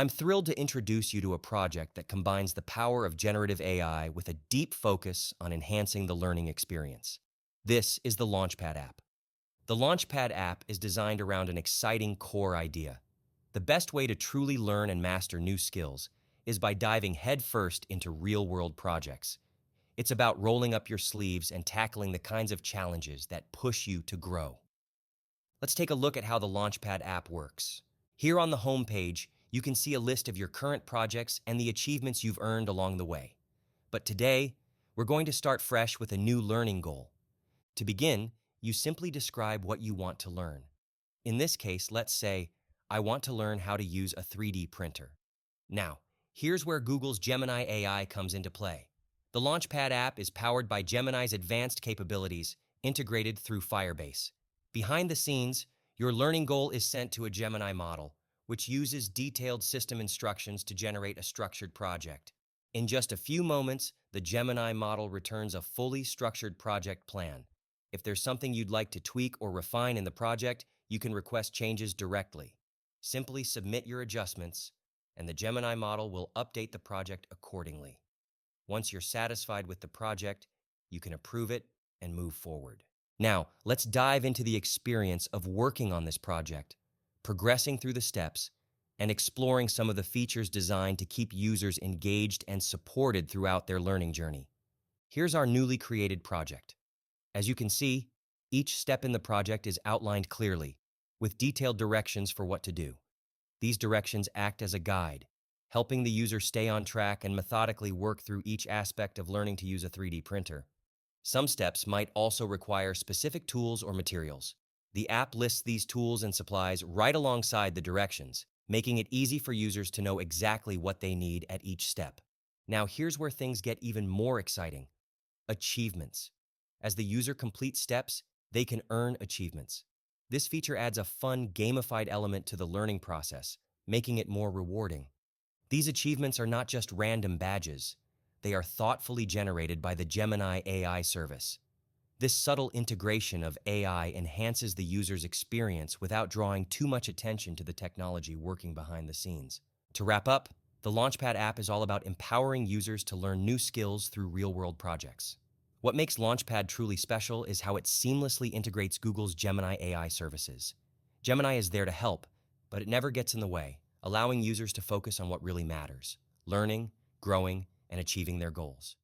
I'm thrilled to introduce you to a project that combines the power of generative AI with a deep focus on enhancing the learning experience. This is the Launchpad app. The Launchpad app is designed around an exciting core idea. The best way to truly learn and master new skills is by diving headfirst into real-world projects. It's about rolling up your sleeves and tackling the kinds of challenges that push you to grow. Let's take a look at how the Launchpad app works. Here on the home page, you can see a list of your current projects and the achievements you've earned along the way. But today, we're going to start fresh with a new learning goal. To begin, you simply describe what you want to learn. In this case, let's say, I want to learn how to use a 3D printer. Now, here's where Google's Gemini AI comes into play. The Launchpad app is powered by Gemini's advanced capabilities, integrated through Firebase. Behind the scenes, your learning goal is sent to a Gemini model, which uses detailed system instructions to generate a structured project. In just a few moments, the Gemini model returns a fully structured project plan. If there's something you'd like to tweak or refine in the project, you can request changes directly. Simply submit your adjustments, and the Gemini model will update the project accordingly. Once you're satisfied with the project, you can approve it and move forward. Now, let's dive into the experience of working on this project, progressing through the steps, and exploring some of the features designed to keep users engaged and supported throughout their learning journey. Here's our newly created project. As you can see, each step in the project is outlined clearly, with detailed directions for what to do. These directions act as a guide, helping the user stay on track and methodically work through each aspect of learning to use a 3D printer. Some steps might also require specific tools or materials. The app lists these tools and supplies right alongside the directions, making it easy for users to know exactly what they need at each step. Now, here's where things get even more exciting. Achievements. As the user completes steps, they can earn achievements. This feature adds a fun, gamified element to the learning process, making it more rewarding. These achievements are not just random badges. They are thoughtfully generated by the Gemini AI service. This subtle integration of AI enhances the user's experience without drawing too much attention to the technology working behind the scenes. To wrap up, the Launchpad app is all about empowering users to learn new skills through real-world projects. What makes Launchpad truly special is how it seamlessly integrates Google's Gemini AI services. Gemini is there to help, but it never gets in the way, allowing users to focus on what really matters: learning, growing, and achieving their goals.